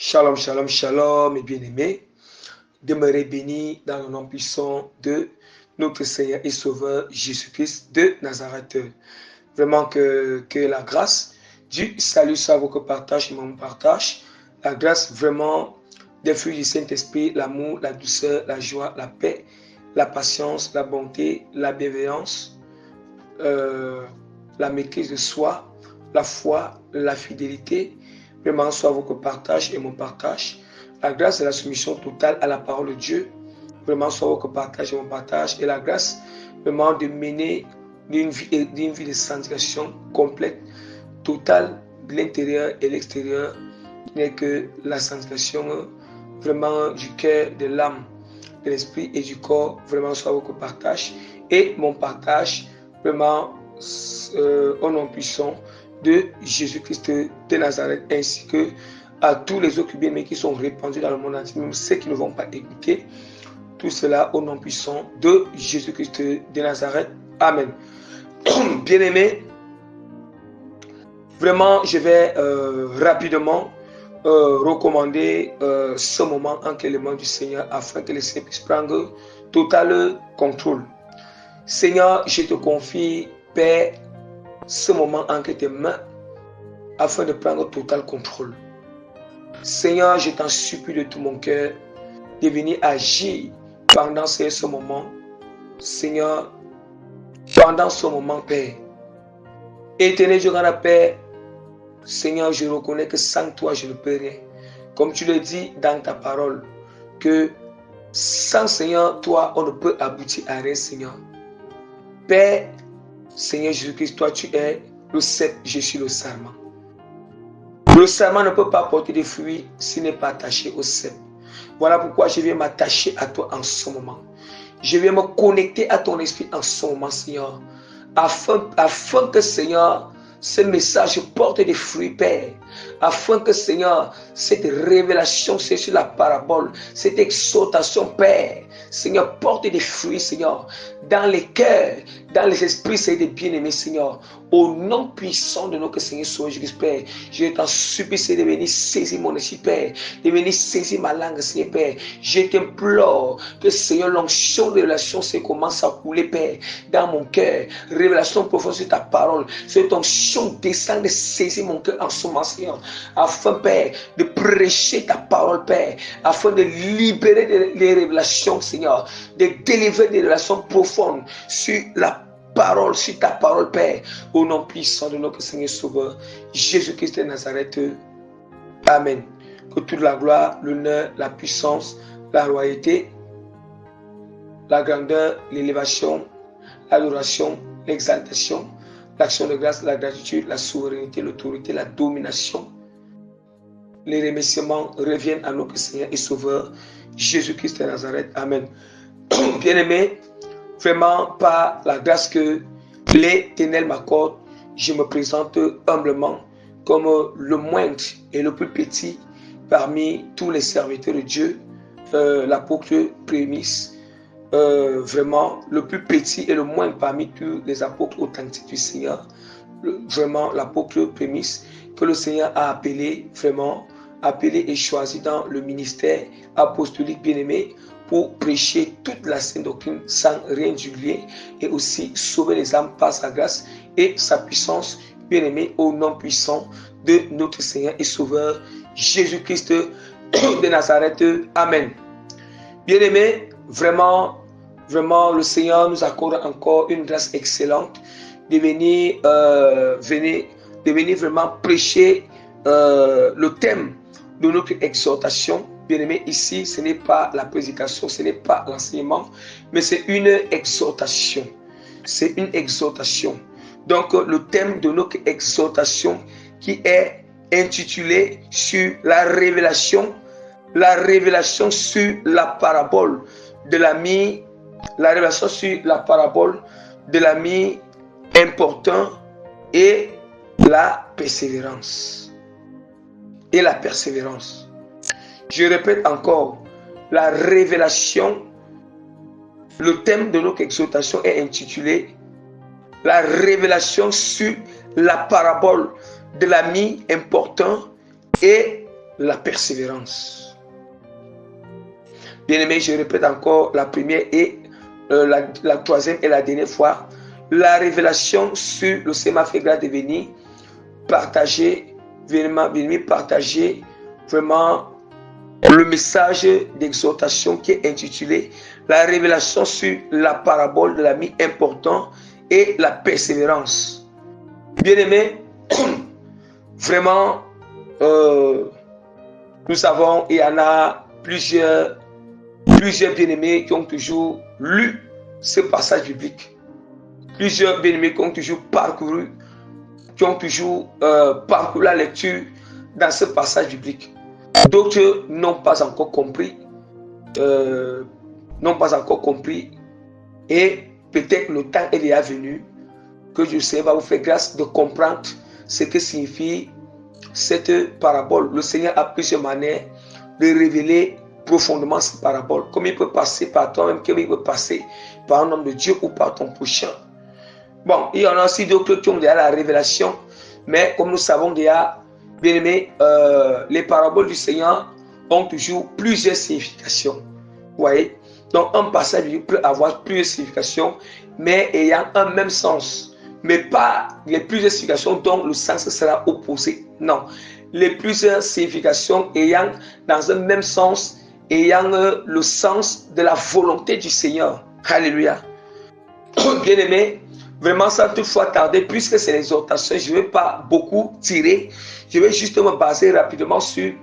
Shalom, shalom, shalom, mes bien-aimés. Demeurez bénis dans le nom puissant de notre Seigneur et Sauveur Jésus-Christ de Nazareth. Vraiment que la grâce du salut soit votre partage et mon partage. La grâce vraiment des fruits du Saint-Esprit, l'amour, la douceur, la joie, la paix, la patience, la bonté, la bienveillance, la maîtrise de soi, la foi, la fidélité, vraiment soit votre partage et mon partage. La grâce et la soumission totale à la parole de Dieu, vraiment soit votre partage et mon partage. Et la grâce vraiment de mener d'une vie de sanctification complète, totale, de l'intérieur et l'extérieur, n'est que la sanctification vraiment du cœur, de l'âme, de l'esprit et du corps, vraiment soit votre partage. Et mon partage, vraiment au nom puissant de Jésus-Christ de Nazareth, ainsi que à tous les autres bien-aimés qui sont répandus dans le monde entier, même ceux qui ne vont pas écouter. Tout cela au nom puissant de Jésus-Christ de Nazareth. Amen. Bien-aimés, vraiment, je vais rapidement recommander ce moment en l'élément du Seigneur afin que le Seigneur puisse prendre total contrôle. Seigneur, je te confie, Père, ce moment entre tes mains afin de prendre total contrôle. Seigneur, je t'en supplie de tout mon cœur de venir agir pendant ce moment. Seigneur, pendant ce moment, Père. Éternel Dieu, grand Père, Seigneur, je reconnais que sans toi, je ne peux rien. Comme tu le dis dans ta parole, que sans Seigneur, toi, on ne peut aboutir à rien, Seigneur. Père, Seigneur Jésus-Christ, toi, tu es le cep, je suis le sarment. Le sarment ne peut pas porter de fruits s'il n'est pas attaché au cep. Voilà pourquoi je viens m'attacher à toi en ce moment. Je viens me connecter à ton esprit en ce moment, Seigneur. Afin que, Seigneur, ce message porte des fruits, Père. Afin que, Seigneur, cette révélation, c'est sur la parabole, cette exhortation, Père, Seigneur, porte des fruits, Seigneur, dans les cœurs, dans les esprits, c'est des bien-aimés, Seigneur. Au nom puissant de notre Seigneur Jésus-Christ, Père, je t'en supplie, c'est de venir saisir mon esprit, Père, de venir saisir ma langue, Seigneur, Père. Je t'implore que, Seigneur, l'onction de révélation se commence à couler, Père, dans mon cœur. Révélation profonde sur ta parole. Cette onction descend de saisir mon cœur en ce moment, Seigneur, afin, Père, de prêcher ta parole, Père, afin de libérer les révélations, Seigneur, de délivrer des révélations profondes sur la parole, sur ta parole, Père, au nom puissant de notre Seigneur Sauveur, Jésus-Christ de Nazareth. Amen. Que toute la gloire, l'honneur, la puissance, la royauté, la grandeur, l'élévation, l'adoration, l'exaltation, l'action de grâce, la gratitude, la souveraineté, l'autorité, la domination, les remerciements reviennent à notre Seigneur et Sauveur, Jésus-Christ de Nazareth. Amen. Bien-aimés, vraiment par la grâce que l'Éternel m'accorde, je me présente humblement comme le moindre et le plus petit parmi tous les serviteurs de Dieu, l'apôtre Prémisse, vraiment le plus petit et le moindre parmi tous les apôtres authentiques du Seigneur, vraiment l'apôtre Prémisse que le Seigneur a appelé, vraiment appelé et choisi dans le ministère apostolique bien-aimé pour prêcher toute la sainte doctrine sans rien juguler et aussi sauver les âmes par sa grâce et sa puissance, bien-aimé, au nom puissant de notre Seigneur et Sauveur Jésus-Christ de Nazareth. Amen. Bien-aimé, vraiment, le Seigneur nous accorde encore une grâce excellente de venir vraiment prêcher le thème de notre exhortation. Bien-aimé, ici, ce n'est pas la prédication, ce n'est pas l'enseignement, mais c'est une exhortation. C'est une exhortation. Donc, le thème de notre exhortation qui est intitulé sur la révélation sur la parabole de l'ami, la révélation sur la parabole de l'ami important et la persévérance. Et la persévérance. Je répète encore, la révélation, le thème de notre exhortation est intitulé la révélation sur la parabole de l'ami important et la persévérance. Bien-aimé, je répète encore la première et la troisième et la dernière fois. La révélation sur le Seigneur m'a fait grâce de venir partager, venir partager vraiment le message d'exhortation qui est intitulé La révélation sur la parabole de l'ami important et la persévérance. Bien-aimé, vraiment, nous savons, il y en a plusieurs bien-aimés qui ont toujours lu ce passage biblique. Plusieurs bien-aimés qui ont toujours parcouru la lecture dans ce passage biblique. D'autres n'ont pas encore compris. Et peut-être le temps est déjà venu que Dieu va vous faire grâce de comprendre ce que signifie cette parabole. Le Seigneur a plusieurs manières de révéler profondément cette parabole. Comme il peut passer par toi-même, comme il peut passer par un homme de Dieu ou par ton prochain. Bon, il y en a aussi d'autres qui ont déjà la révélation, mais comme nous savons déjà, bien aimé, les paraboles du Seigneur ont toujours plusieurs significations. Vous voyez? Donc un passage peut avoir plusieurs significations, mais ayant un même sens. Mais pas les plusieurs significations dont le sens sera opposé. Non. Les plusieurs significations ayant dans un même sens, ayant le sens de la volonté du Seigneur. Alléluia. Bien aimé, vraiment sans toutefois tarder, puisque c'est l'exhortation, je ne vais pas beaucoup tirer. Je vais juste me baser rapidement sur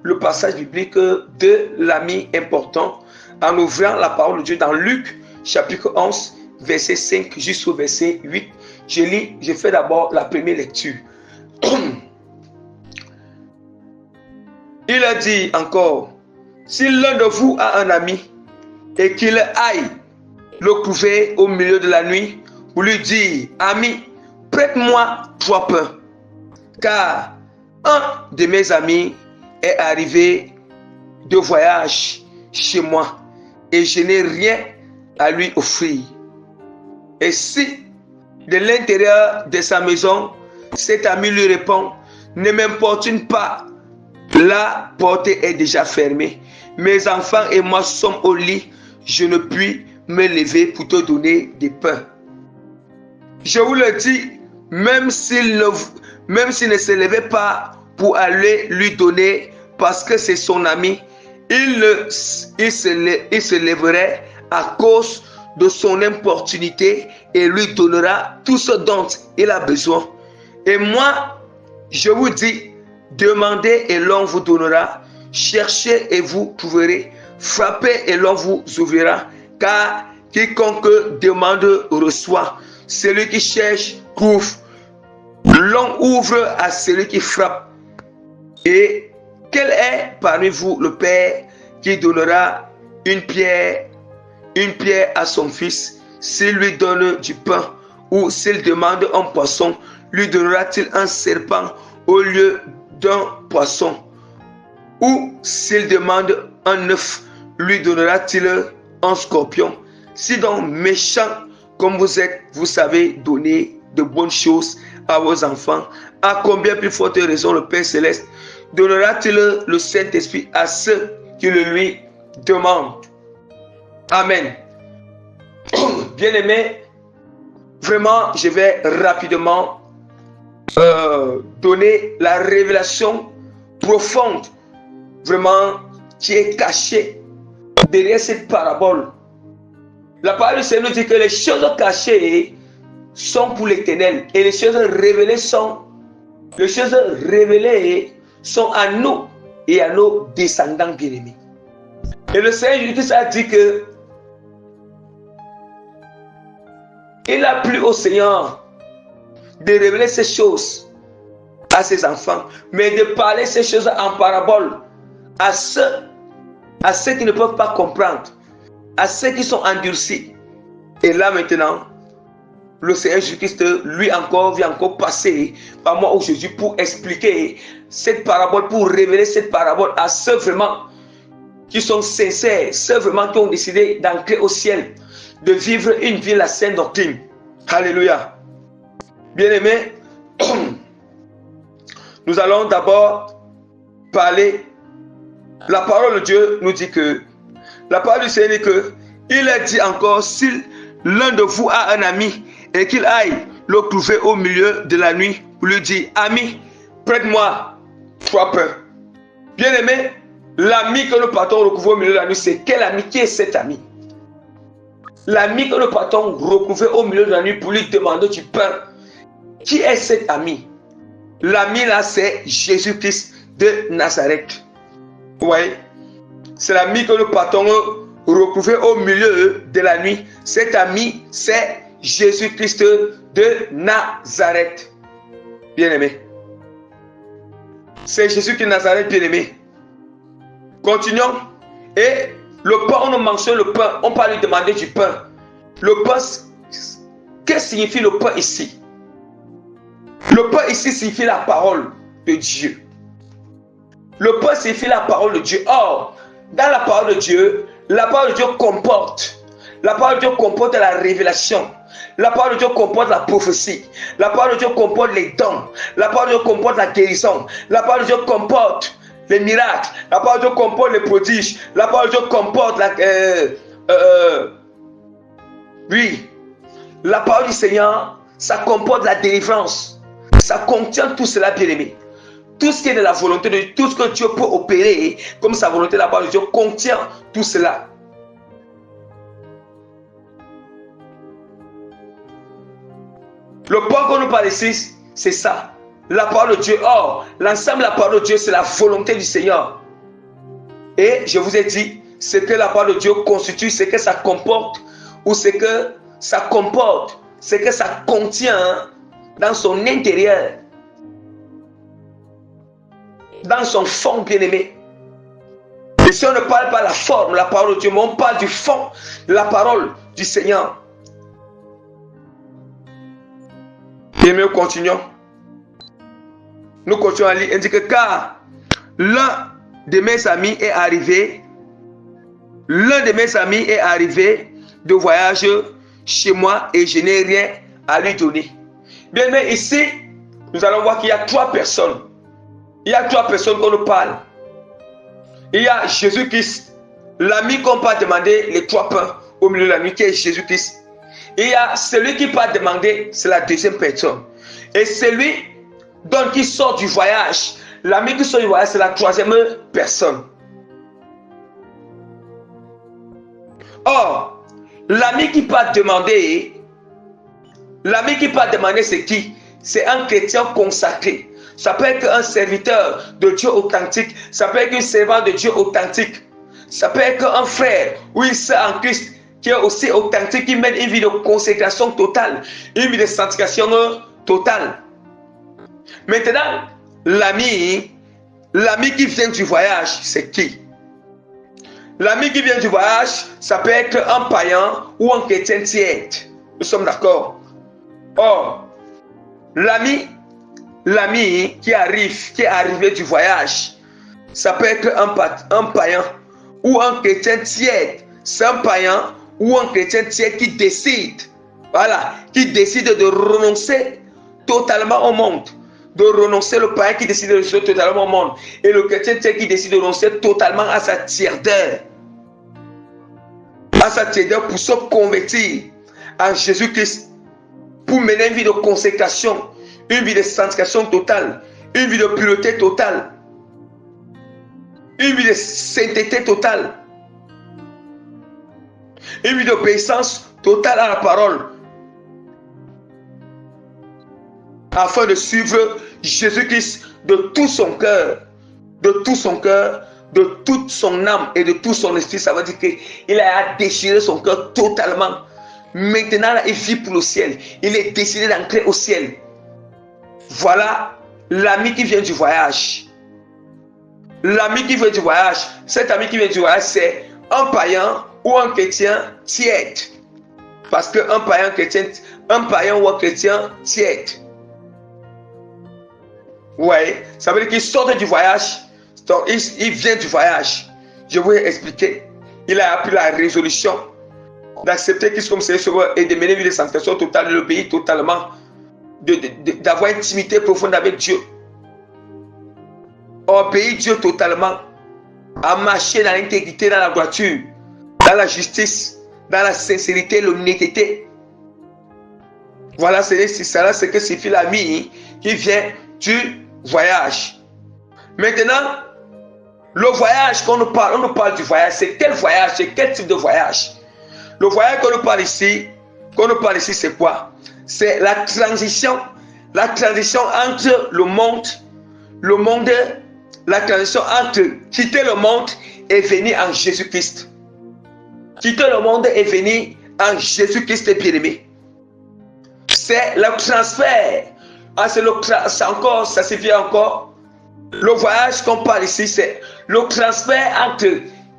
le passage biblique de l'ami important en ouvrant la parole de Dieu dans Luc chapitre 11, verset 5 jusqu'au verset 8. Je lis, je fais d'abord la première lecture. Il a dit encore, si l'un de vous a un ami et qu'il aille le trouver au milieu de la nuit pour lui dire, ami, prête-moi 3 pains, car un de mes amis est arrivé de voyage chez moi et je n'ai rien à lui offrir. Et si de l'intérieur de sa maison, cet ami lui répond, ne m'importune pas, la porte est déjà fermée. Mes enfants et moi sommes au lit, je ne puis me lever pour te donner des pains. Je vous le dis, même s'il ne se levait pas pour aller lui donner, parce que c'est son ami, il se lèverait à cause de son importunité et lui donnera tout ce dont il a besoin. Et moi, je vous dis, demandez et l'on vous donnera, cherchez et vous trouverez, frappez et l'on vous ouvrira, car quiconque demande reçoit, celui qui cherche trouve, l'on ouvre à celui qui frappe. Et quel est parmi vous le père qui donnera une pierre à son fils s'il lui donne du pain, ou s'il demande un poisson, lui donnera-t-il un serpent au lieu d'un poisson? Ou s'il demande un œuf, lui donnera-t-il un scorpion? Si donc méchant comme vous êtes, vous savez donner de bonnes choses à vos enfants, à combien plus forte raison le Père Céleste donnera-t-il le Saint-Esprit à ceux qui le lui demandent? Amen. Bien-aimés, vraiment, je vais rapidement donner la révélation profonde, vraiment, qui est cachée derrière cette parabole. La parole du Seigneur dit que les choses cachées sont pour l'Éternel et les choses révélées sont à nous et à nos descendants bien-aimés. Et le Seigneur Jésus-Christ a dit que il a plu au Seigneur de révéler ces choses à ses enfants, mais de parler ces choses en parabole à ceux qui ne peuvent pas comprendre, à ceux qui sont endurcis. Et là maintenant, le Seigneur Jésus-Christ lui vient encore passer par moi aujourd'hui pour expliquer cette parabole, pour révéler cette parabole à ceux vraiment qui sont sincères, ceux vraiment qui ont décidé d'ancrer au ciel, de vivre une vie la sainte doctrine. Alléluia. Bien-aimés, nous allons d'abord parler, la parole de Dieu nous dit que, la parole du Seigneur dit que, il est dit encore, si l'un de vous a un ami et qu'il aille le trouver au milieu de la nuit pour lui dire, ami, prête-moi 3 pains. Bien aimé, l'ami que nous partons recouvrer au milieu de la nuit, c'est quel ami? Qui est cet ami? L'ami que nous partons recouvrer au milieu de la nuit pour lui demander du pain. Qui est cet ami? L'ami là, c'est Jésus-Christ de Nazareth. Vous voyez? C'est l'ami que nous partons recouvrer au milieu de la nuit. Cet ami, c'est Jésus-Christ de Nazareth. Bien-aimé. C'est Jésus de Nazareth, bien-aimé. Continuons. Et le pain, on nous mentionne le pain. On peut lui demander du pain. Le pain, qu'est-ce que signifie le pain ici? Le pain ici signifie la parole de Dieu. Le pain signifie la parole de Dieu. Or, dans la parole de Dieu comporte. La parole de Dieu comporte la révélation. La parole de Dieu comporte la prophétie. La parole de Dieu comporte les dons. La parole de Dieu comporte la guérison. La parole de Dieu comporte les miracles. La parole de Dieu comporte les prodiges. La parole de Dieu comporte oui. La parole du Seigneur, ça comporte la délivrance. Ça contient tout cela, bien-aimé. Tout ce qui est de la volonté de Dieu, tout ce que Dieu peut opérer comme sa volonté, la parole de Dieu contient tout cela. Le point qu'on nous parle ici, c'est ça. La parole de Dieu. Or, l'ensemble de la parole de Dieu, c'est la volonté du Seigneur. Et je vous ai dit, ce que la parole de Dieu constitue, ce que ça comporte, ou ce que ça comporte, ce que ça contient dans son intérieur, dans son fond, bien-aimé. Et si on ne parle pas de la forme, la parole de Dieu, mais on parle du fond de la parole du Seigneur. Et nous continuons. Nous continuons à lire. Il dit que car l'un de mes amis est arrivé. L'un de mes amis est arrivé de voyage chez moi et je n'ai rien à lui donner. Bien, mais ici, nous allons voir qu'il y a 3 personnes. Il y a 3 personnes qu'on nous parle. Il y a Jésus-Christ, l'ami qu'on peut demander les 3 pains au milieu de la nuit, qui est Jésus-Christ. Il y a celui qui peut demander, c'est la deuxième personne. Et celui donc qui sort du voyage, l'ami qui sort du voyage, c'est la troisième personne. Or, l'ami qui peut demander, c'est qui? C'est un chrétien consacré. Ça peut être un serviteur de Dieu authentique. Ça peut être un servant de Dieu authentique. Ça peut être un frère ou une sœur en Christ qui est aussi authentique, qui mène une vie de consécration totale, une vie de sanctification totale. Maintenant, l'ami qui vient du voyage, c'est qui? L'ami qui vient du voyage, ça peut être un païen ou un chrétien tiède. Nous sommes d'accord? Or, l'ami qui est arrivé du voyage, ça peut être un païen ou un chrétien tiède. C'est un païen ou un chrétien tiède qui décide, qui décide de renoncer totalement au monde. De renoncer, le païen qui décide de renoncer totalement au monde. Et le chrétien tiède qui décide de renoncer totalement à sa tièdeur. À sa tièdeur pour se convertir à Jésus-Christ. Pour mener une vie de consécration, une vie de sanctification totale, une vie de pureté totale, une vie de sainteté totale, une vie d'obéissance totale à la parole, afin de suivre Jésus-Christ de tout son cœur, de tout son cœur, de toute son âme et de tout son esprit. Ça veut dire qu'il a déchiré son cœur totalement. Maintenant, là, il vit pour le ciel. Il est décidé d'entrer au ciel. Voilà l'ami qui vient du voyage. L'ami qui vient du voyage, cet ami qui vient du voyage, c'est un païen ou un chrétien tiède. Parce qu'un païen ou un chrétien tiède. Ouais, ça veut dire qu'il sort du voyage. Donc, il vient du voyage. Je vais vous expliquer. Il a pris la résolution d'accepter Christ comme Seigneur Sauveur et de mener une vie de sanctification totale, de l'obéir totalement, d'avoir une intimité profonde avec Dieu. Oh, obéir Dieu totalement, à marcher dans l'intégrité, dans la droiture, dans la justice, dans la sincérité, l'honnêteté. Voilà, c'est cela ce que signifie l'ami qui vient du voyage. Maintenant, le voyage qu'on nous parle, on nous parle du voyage. C'est quel voyage? C'est quel type de voyage? Le voyage qu'on nous parle ici, c'est quoi? C'est la transition entre le monde, la transition entre quitter le monde et venir en Jésus-Christ. Quitter le monde et venir en Jésus-Christ bien-aimé. C'est le transfert. Ça signifie encore. Le voyage qu'on parle ici, c'est le transfert entre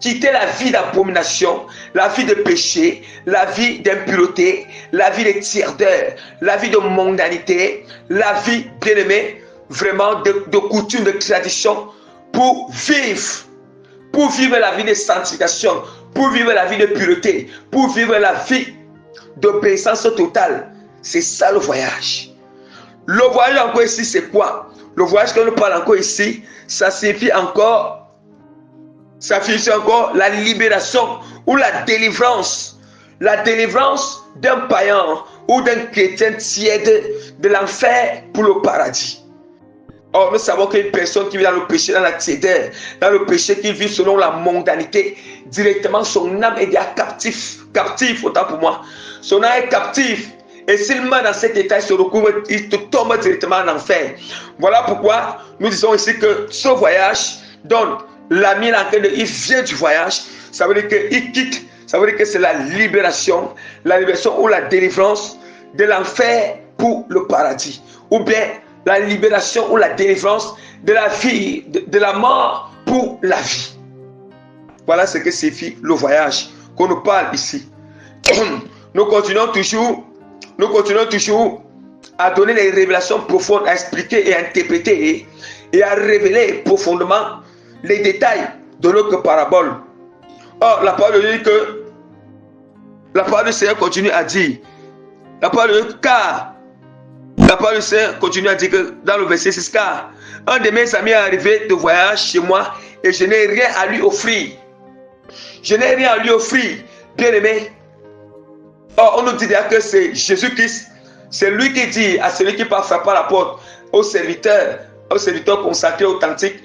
quitter la vie d'abomination, la vie de péché, la vie d'impureté, la vie de tierdeur, la vie de mondanité, la vie, bien-aimée, vraiment de coutume, de tradition, pour vivre la vie de sanctification, pour vivre la vie de pureté, pour vivre la vie d'obéissance totale. C'est ça le voyage. Le voyage encore ici, c'est quoi? Le voyage que nous parlons encore ici, ça signifie encore la libération ou la délivrance. La délivrance d'un païen ou d'un chrétien tiède de l'enfer pour le paradis. Or, nous savons qu'une personne qui vit dans le péché, dans la tiédeur, dans le péché qui vit selon la mondanité, directement son âme est déjà captif, autant pour moi. Son âme est captive. Et s'il meurt dans cet état, il te tombe directement en enfer. Voilà pourquoi nous disons ici que ce voyage donne l'ami, il vient du voyage. Ça veut dire qu'il quitte. Ça veut dire que c'est la libération ou la délivrance de l'enfer pour le paradis. Ou bien la libération ou la délivrance de la vie, de la mort pour la vie. Voilà ce que signifie le voyage qu'on nous parle ici. Nous continuons toujours à donner des révélations profondes, à expliquer et à interpréter et à révéler profondément les détails de notre parabole. Or, la parole de Dieu dit que la parole du Seigneur continue à dire, la parole du Seigneur continue à dire que dans le verset 6, car un de mes amis est arrivé de voyage chez moi et je n'ai rien à lui offrir. Je n'ai rien à lui offrir, bien aimé. Or, on nous dit déjà que c'est Jésus-Christ. C'est lui qui dit à celui qui passe frapper à la porte, aux serviteurs consacrés authentiques,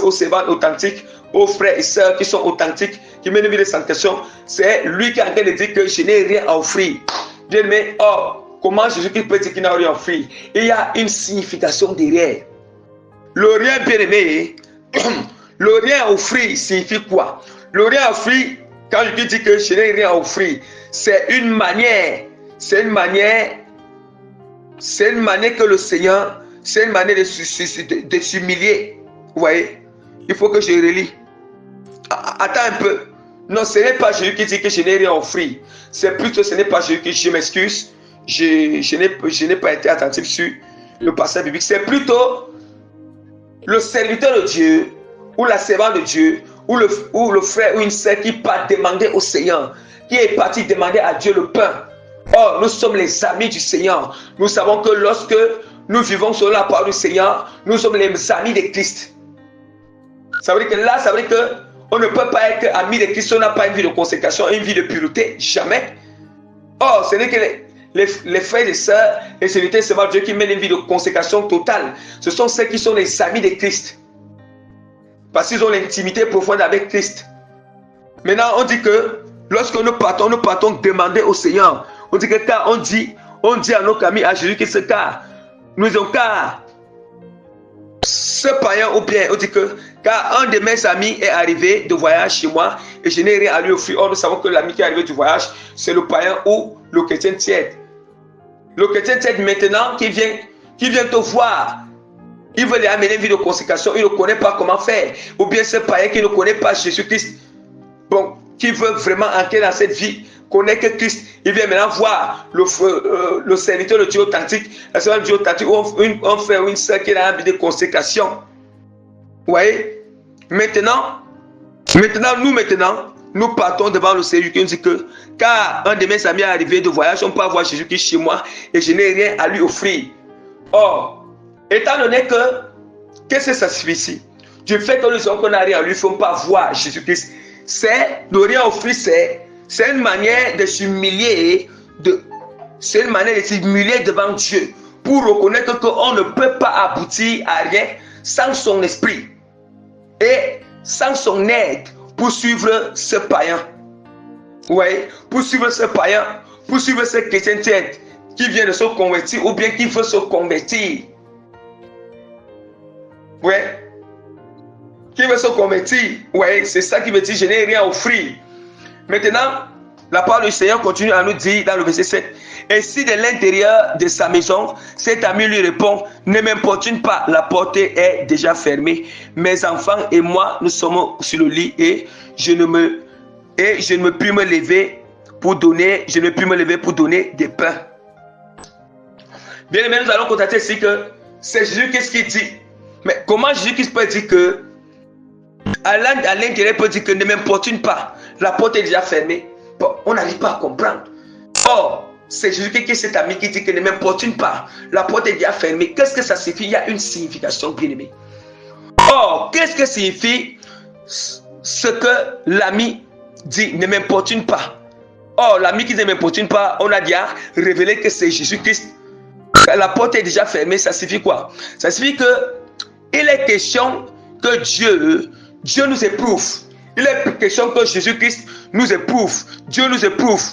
aux servantes authentiques, aux frères et sœurs qui sont authentiques, qui mènent une vie de sanctification. C'est lui qui est en train de dire que je n'ai rien à offrir. Bien aimé, or, comment Jésus-Christ peut dire qu'il n'a rien à offrir? Il y a une signification derrière. Le rien, bien aimé, le rien à offrir signifie quoi? Le rien à offrir, quand je dis que je n'ai rien à offrir, c'est une manière que le Seigneur, c'est une manière de s'humilier. Vous voyez? Il faut que je relis. Attends un peu. Non, ce n'est pas Jésus qui dit que je n'ai rien à offrir. C'est plutôt, ce n'est pas Jésus qui dit, je m'excuse, je n'ai pas été attentif sur le passage biblique. C'est plutôt le serviteur de Dieu, ou la servante de Dieu, ou le frère ou une sœur qui part demander au Seigneur, qui est parti demander à Dieu le pain. Or, nous sommes les amis du Seigneur. Nous savons que lorsque nous vivons selon la parole du Seigneur, nous sommes les amis de Christ. Ça veut dire que là, ça veut dire qu'on ne peut pas être ami de Christ si on n'a pas une vie de consécration, une vie de pureté. Jamais. Or, ce n'est que les frères et sœurs, les serviteurs de Dieu qui mènent une vie de consécration totale. Ce sont ceux qui sont les amis de Christ. Parce qu'ils ont l'intimité profonde avec Christ. Maintenant, on dit que lorsque nous partons demander au Seigneur. On dit que car on dit à nos amis, à Jésus qui se car, nous disons car ce païen ou bien on dit que car un de mes amis est arrivé de voyage chez moi et je n'ai rien à lui offrir. Or nous savons que l'ami qui est arrivé du voyage, c'est le païen ou le chrétien tiède. Le chrétien tiède maintenant qui vient te voir. Il veut lui amener une vie de consécration, il ne connaît pas comment faire. Ou bien ce païen qui ne connaît pas Jésus-Christ, bon, qui veut vraiment entrer dans cette vie, connaît que Christ, il vient maintenant voir le serviteur de Dieu authentique, la servante de Dieu authentique, ou un frère ou une soeur qui a une vie de consécration. Vous voyez? Maintenant, nous partons devant le Seigneur qui nous dit que, car un de mes amis est arrivé de voyage, on peut avoir Jésus-Christ chez moi et je n'ai rien à lui offrir. Or, étant donné que, qu'est-ce que ça signifie ici? du fait que nous sommes qu'on n'a rien, lui ne faut pas voir Jésus-Christ. C'est de rien offrir, c'est une manière de s'humilier, c'est une manière de s'humilier devant Dieu pour reconnaître qu'on ne peut pas aboutir à rien sans son esprit et sans son aide pour suivre ce païen. Oui, pour suivre ce païen, pour suivre ce chrétien qui vient de se convertir ou bien qui veut se convertir. Oui, qui veut se convertir. Oui, c'est ça qui veut dire je n'ai rien à offrir. Maintenant, la parole du Seigneur continue à nous dire dans le verset 7. Et si de l'intérieur de sa maison, cet ami lui répond, ne m'importune pas, la porte est déjà fermée. Mes enfants et moi, nous sommes sur le lit et je ne puis me lever pour donner, des pains. Bien aimé, nous allons constater ici que c'est Jésus qu'est-ce qu'il dit. Mais comment Jésus peut dire que à l'intérieur peut dire que ne m'importune pas, la porte est déjà fermée. Bon, on n'arrive pas à comprendre. Or, c'est Jésus qui est cet ami qui dit que ne m'importune pas, la porte est déjà fermée. Qu'est-ce que ça signifie? Il y a une signification, bien aimé. Or, qu'est-ce que signifie ce que l'ami dit ne m'importune pas? Or, l'ami qui dit ne m'importune pas, on a déjà révélé que c'est Jésus-Christ. La porte est déjà fermée, ça signifie quoi? Ça signifie que il est question que Dieu nous éprouve. Il est question que Jésus-Christ nous éprouve. Dieu nous éprouve.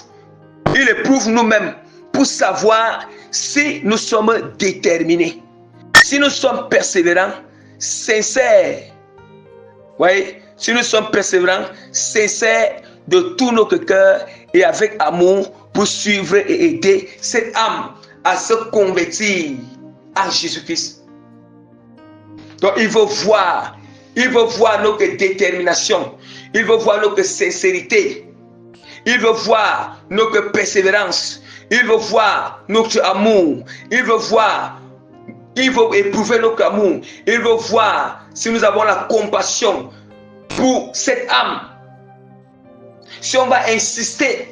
Il éprouve nous-mêmes pour savoir si nous sommes déterminés, si nous sommes persévérants, sincères. Oui, si nous sommes persévérants, sincères de tout notre cœur et avec amour pour suivre et aider cette âme à se convertir à Jésus-Christ. Donc il veut voir notre détermination, il veut voir notre sincérité, il veut voir notre persévérance, il veut voir notre amour, il veut éprouver notre amour, il veut voir si nous avons la compassion pour cette âme. Si on va insister,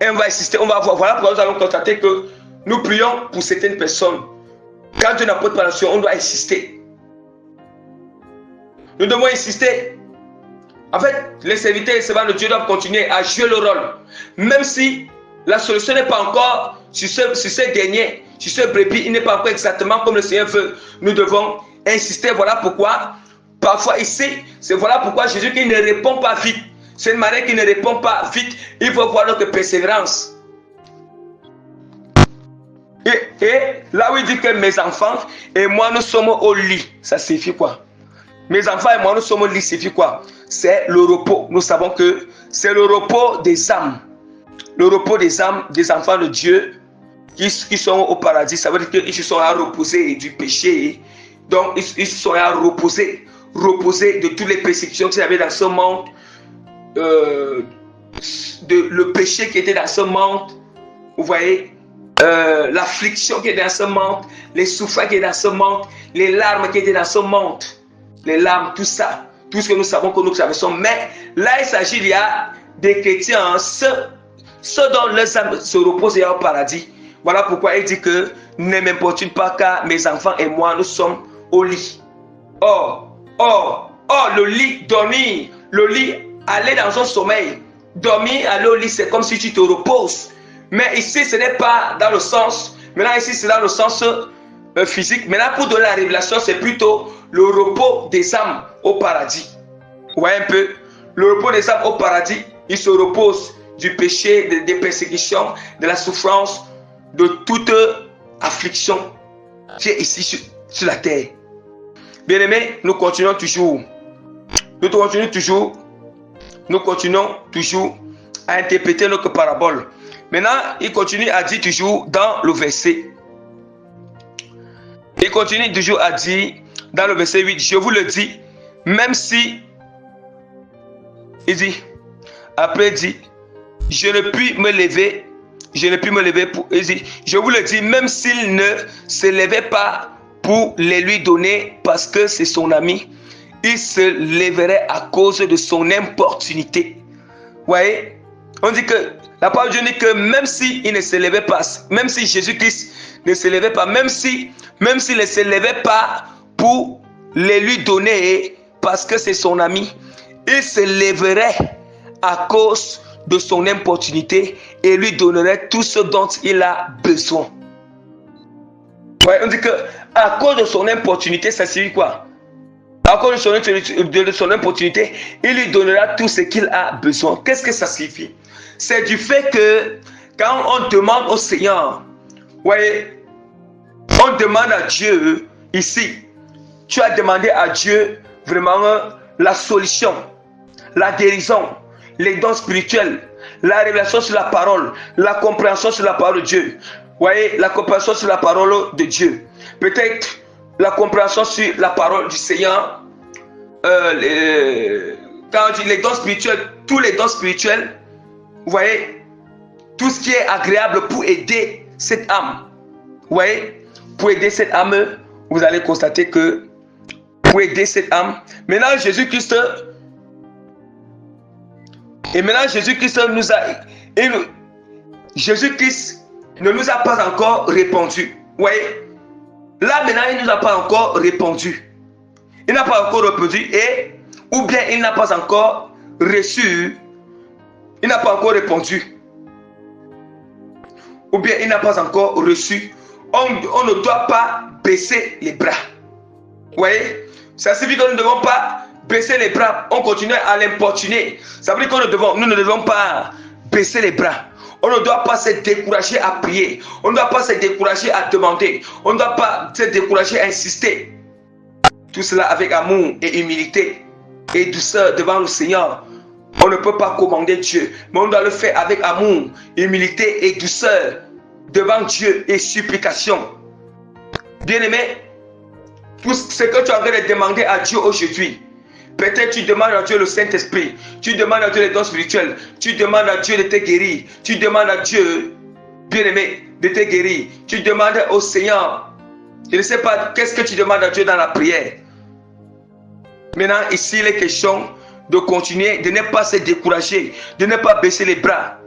on va voir. Voilà pourquoi nous allons constater que nous prions pour certaines personnes. Quand Dieu n'apporte pas l'action, on doit insister. Nous devons insister. En fait, les serviteurs et les servants de Dieu doivent continuer à jouer le rôle. Même si la solution n'est pas encore sur ce dernier, sur ce brebis, il n'est pas encore exactement comme le Seigneur veut. Nous devons insister. Voilà pourquoi, parfois ici, voilà pourquoi Jésus qui ne répond pas vite. C'est une manière qui ne répond pas vite. Il faut voir notre persévérance. Et là où il dit que mes enfants et moi nous sommes au lit, ça signifie quoi? Mes enfants et moi nous sommes au lit, ça signifie quoi? C'est le repos. Nous savons que c'est le repos des âmes. Le repos des âmes des enfants de Dieu qui sont au paradis. Ça veut dire qu'ils se sont à reposer du péché. Donc ils se sont à reposer de toutes les persécutions qu'il y avait dans ce monde. Le péché qui était dans ce monde, vous voyez, l'affliction qui est dans ce monde, les souffrances qui est dans ce monde, les larmes qui étaient dans ce monde, les larmes, tout ça, tout ce que nous savons que nous traversons. Mais là, il s'agit, il y a des chrétiens, ceux dont leurs âmes se reposent au paradis. Voilà pourquoi il dit que ne m'importune pas car mes enfants et moi, nous sommes au lit. Or, le lit, dormir, le lit, aller dans un sommeil, dormir, aller au lit, c'est comme si tu te reposes. Mais ici, ce n'est pas dans le sens, maintenant ici, c'est dans le sens physique. Maintenant, pour donner la révélation, c'est plutôt le repos des âmes au paradis. Vous voyez un peu, le repos des âmes au paradis, ils se reposent du péché, des persécutions, de la souffrance, de toute affliction qui est ici sur la terre. Bien aimés, nous continuons toujours à interpréter notre parabole. Maintenant, il continue à dire toujours dans le verset. Il continue toujours à dire dans le verset 8, je vous le dis, même si, il dit, après il dit, je ne puis me lever pour, il dit, je vous le dis, même s'il ne se levait pas pour les lui donner parce que c'est son ami, il se lèverait à cause de son importunité. Vous voyez, on dit que la parole de Dieu dit que même s'il ne se levait pas, même si Jésus-Christ ne se levait pas, même s'il ne se levait pas pour les lui donner parce que c'est son ami, il se lèverait à cause de son importunité et lui donnerait tout ce dont il a besoin. Ouais, on dit que à cause de son importunité, ça signifie quoi? À cause de son importunité, il lui donnera tout ce qu'il a besoin. Qu'est-ce que ça signifie? C'est du fait que quand on demande au Seigneur, ouais, on demande à Dieu ici, tu as demandé à Dieu vraiment la solution, la guérison, les dons spirituels, la révélation sur la parole, la compréhension sur la parole de Dieu. Voyez, la compréhension sur la parole de Dieu. Peut-être la compréhension sur la parole du Seigneur. Quand on dit les dons spirituels, tous les dons spirituels, vous voyez, tout ce qui est agréable pour aider cette âme. Vous voyez, pour aider cette âme, vous allez constater que pour aider cette âme, maintenant Jésus-Christ nous a, Jésus-Christ ne nous a pas encore répondu. Vous voyez, là maintenant il ne nous a pas encore répondu. Il n'a pas encore répondu et ou bien il n'a pas encore reçu. Il n'a pas encore répondu. Ou bien il n'a pas encore reçu. On ne doit pas baisser les bras. Vous voyez, ça signifie que nous ne devons pas baisser les bras. On continue à l'importuner. Ça veut dire que nous ne devons pas baisser les bras. On ne doit pas se décourager à prier. On ne doit pas se décourager à demander. On ne doit pas se décourager à insister. Tout cela avec amour et humilité et douceur devant le Seigneur. On ne peut pas commander Dieu, mais on doit le faire avec amour, humilité et douceur devant Dieu et supplication. Bien-aimé, tout ce que tu es en train de demander à Dieu aujourd'hui, peut-être tu demandes à Dieu le Saint-Esprit, tu demandes à Dieu les dons spirituels, tu demandes à Dieu de te guérir, tu demandes à Dieu, bien-aimé, de te guérir, tu demandes au Seigneur. Je ne sais pas qu'est-ce que tu demandes à Dieu dans la prière. Maintenant, ici, il est question de continuer, de ne pas se décourager, de ne pas baisser les bras,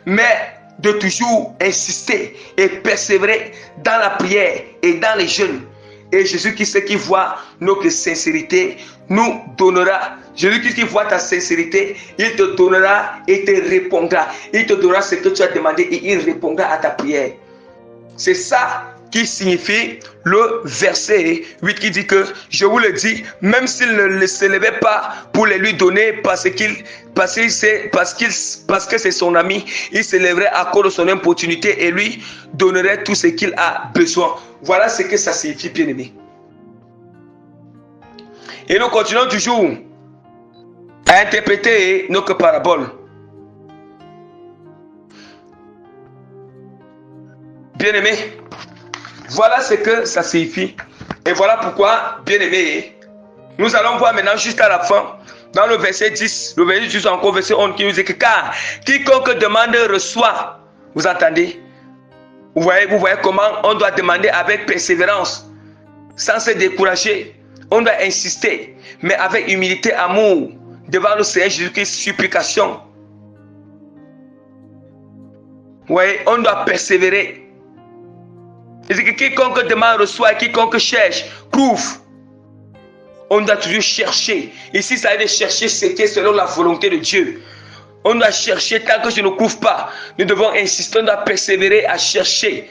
mais de toujours insister et persévérer dans la prière et dans les jeûnes. Et Jésus-Christ qui voit notre sincérité nous donnera. Jésus-Christ qui voit ta sincérité, il te donnera et te répondra. Il te donnera ce que tu as demandé et il répondra à ta prière. C'est ça qui signifie le verset 8 qui dit que, je vous le dis, même s'il ne se levait pas pour les lui donner parce que c'est son ami, il se lèverait à cause de son opportunité et lui donnerait tout ce qu'il a besoin. Voilà ce que ça signifie, bien-aimé. Et nous continuons toujours à interpréter notre parabole. Bien-aimé, voilà ce que ça signifie. Et voilà pourquoi, bien-aimé, nous allons voir maintenant juste à la fin, dans le verset 10, le verset 10 encore, verset 11, qui nous dit que car quiconque demande reçoit. Vous entendez? Vous voyez comment on doit demander avec persévérance, sans se décourager. On doit insister, mais avec humilité, amour, devant le Seigneur Jésus-Christ, supplication. Vous voyez, on doit persévérer. Il dit que quiconque demande reçoit, quiconque cherche, trouve. On doit toujours chercher. Ici, ça veut dire chercher ce qui est selon la volonté de Dieu. On doit chercher tant que je ne trouve pas. Nous devons insister, on doit persévérer à chercher.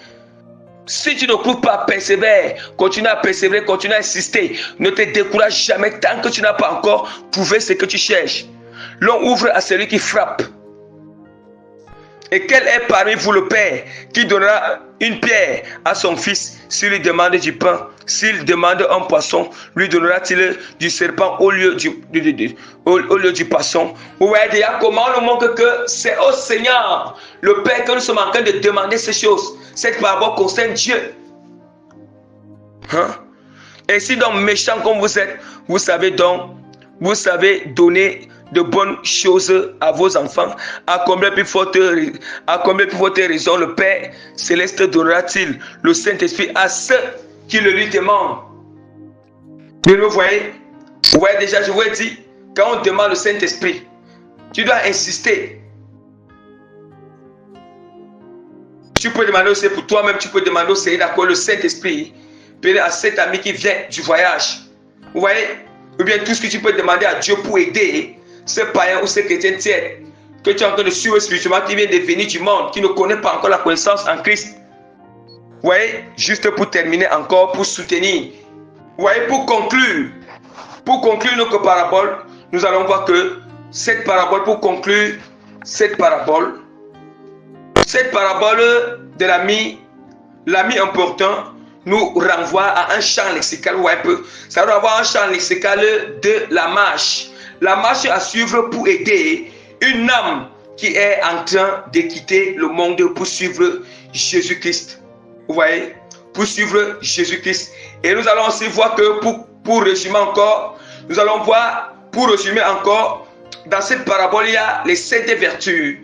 Si tu ne trouves pas, persévère. Continue à persévérer, continue à insister. Ne te décourage jamais tant que tu n'as pas encore trouvé ce que tu cherches. L'on ouvre à celui qui frappe. Et quel est parmi vous le Père qui donnera une pierre à son fils s'il lui demande du pain? S'il demande un poisson, lui donnera-t-il du serpent au lieu du poisson? Vous voyez déjà comment le montre que c'est au Seigneur, le Père, que nous sommes en train de demander ces choses. Cette parole concerne Dieu. Et si donc méchant comme vous êtes, vous savez donner de bonnes choses à vos enfants, à combien plus forte raison le Père Céleste donnera-t-il le Saint-Esprit à ceux qui le lui demandent? Vous voyez déjà, je vous ai dit, quand on demande le Saint-Esprit, tu dois insister. Tu peux demander aussi pour toi-même, tu peux demander au Seigneur d'accord, le Saint-Esprit. Bénis à cet ami qui vient du voyage. Vous voyez? Ou bien tout ce que tu peux demander à Dieu pour aider ce païen ou ce chrétien tiède que tu es en train de suivre spirituellement, qui vient de venir du monde, qui ne connaît pas encore la connaissance en Christ. Vous voyez? Juste pour terminer encore, pour soutenir. Vous voyez? Pour conclure notre parabole, nous allons voir que cette parabole, pour conclure cette parabole de l'ami important nous renvoie à un champ lexical. Vous voyez un peu, ça doit avoir un champ lexical de la marche. La marche à suivre pour aider une âme qui est en train de quitter le monde pour suivre Jésus-Christ. Vous voyez, pour suivre Jésus-Christ. Et nous allons aussi voir que pour résumer encore, dans cette parabole, il y a les saintes vertus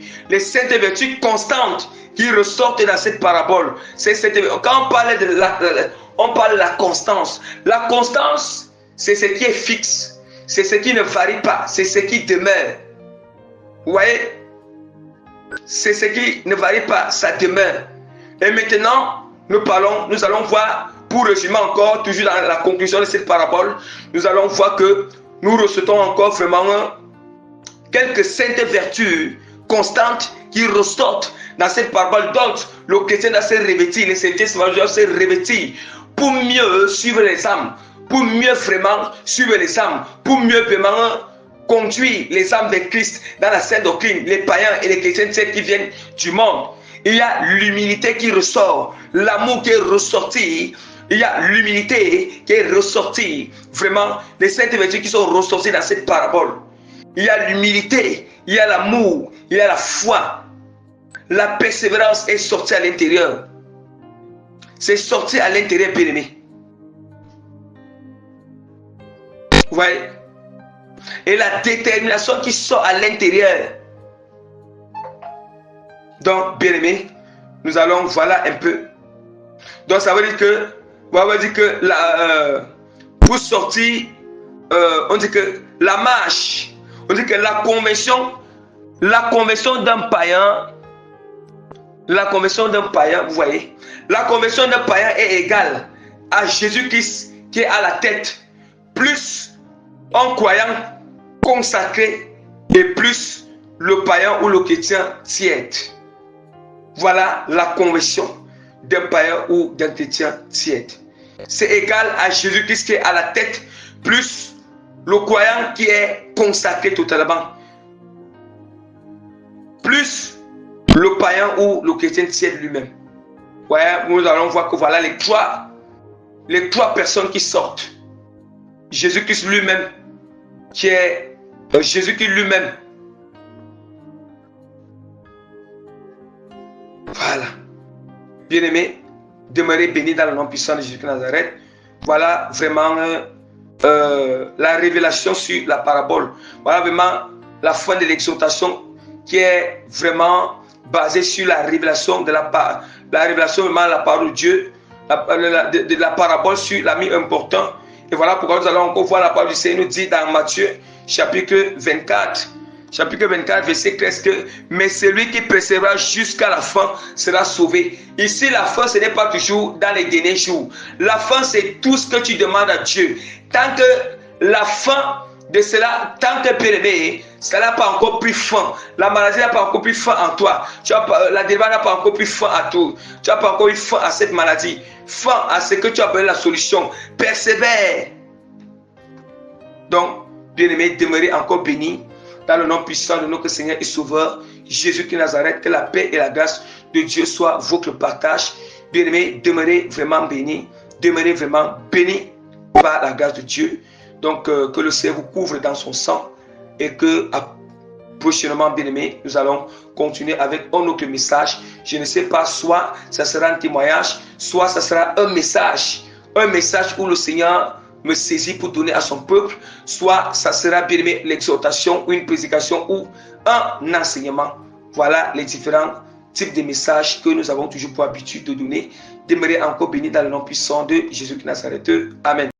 constantes qui ressortent dans cette parabole. Quand on parle de la constance. La constance, c'est ce qui est fixe, c'est ce qui ne varie pas, c'est ce qui demeure. Vous voyez? C'est ce qui ne varie pas, ça demeure. Et maintenant, nous allons voir, pour résumer encore, toujours dans la conclusion de cette parabole, nous allons voir que nous recevons encore vraiment quelques saintes vertus constantes qui ressortent dans cette parabole. Donc, le chrétien doit se revêtir, les saints doivent se revêtir pour mieux suivre les âmes, pour mieux vraiment suivre les âmes, pour mieux vraiment conduire les âmes de Christ dans la sainte doctrine, les païens et les chrétiens qui viennent du monde. Il y a l'humilité qui ressort, l'amour qui est ressorti. Il y a l'humilité qui est ressortie. Vraiment, les saintes vertus qui sont ressorties dans cette parabole. Il y a l'humilité, il y a l'amour, il y a la foi. La persévérance est sortie à l'intérieur. C'est sorti à l'intérieur, bien-aimé. Vous voyez? Et la détermination qui sort à l'intérieur. Donc, bien-aimé, nous allons, voilà un peu. Donc, ça veut dire que, pour sortir, on dit que la marche, on dit que la conversion d'un païen, vous voyez, la conversion d'un païen est égale à Jésus-Christ qui est à la tête, plus un croyant consacré et plus le païen ou le chrétien tiède. Voilà la conversion d'un païen ou d'un chrétien tiède. C'est égal à Jésus-Christ qui est à la tête, plus le croyant qui est consacré totalement, plus le païen ou le chrétien tiède lui-même. Ouais, nous allons voir que voilà les trois personnes qui sortent. Jésus-Christ lui-même, qui est Jésus-Christ lui-même. Voilà. Bien-aimé, demeurez bénis dans le nom puissant de Jésus de Nazareth. Voilà vraiment la révélation sur la parabole. Voilà vraiment la fin de l'exhortation qui est vraiment basée sur la révélation de la révélation vraiment de la parole de Dieu, de la parabole sur l'ami important. Et voilà pourquoi nous allons encore voir la parole du Seigneur nous dit dans Matthieu chapitre 24, verset 13 que mais celui qui persévérera jusqu'à la fin sera sauvé. Ici, la fin, ce n'est pas toujours dans les derniers jours. La fin, c'est tout ce que tu demandes à Dieu. Tant que la fin de cela, tant que périmé, ça n'a pas encore pris fin. La maladie n'a pas encore pris fin en toi. La délivrance n'a pas encore pris fin à tout. Tu n'as pas encore eu fin à cette maladie. Fin à ce que tu as besoin de la solution. Persévère. Donc, bien-aimé, demeurez encore bénis dans le nom puissant de notre Seigneur et Sauveur, Jésus-Christ de Nazareth. Que la paix et la grâce de Dieu soient votre partage. Bien-aimé, demeurez vraiment bénis. Demeurez vraiment bénis par la grâce de Dieu. Donc, que le Seigneur vous couvre dans son sang et que prochainement, bien-aimés, nous allons continuer avec un autre message. Je ne sais pas, soit ça sera un témoignage, soit ça sera un message où le Seigneur me saisit pour donner à son peuple, soit ça sera, bien-aimé, l'exhortation ou une prédication ou un enseignement. Voilà les différents types de messages que nous avons toujours pour habitude de donner. Demeurez encore bénis dans le nom puissant de Jésus-Christ de Nazareth. Amen.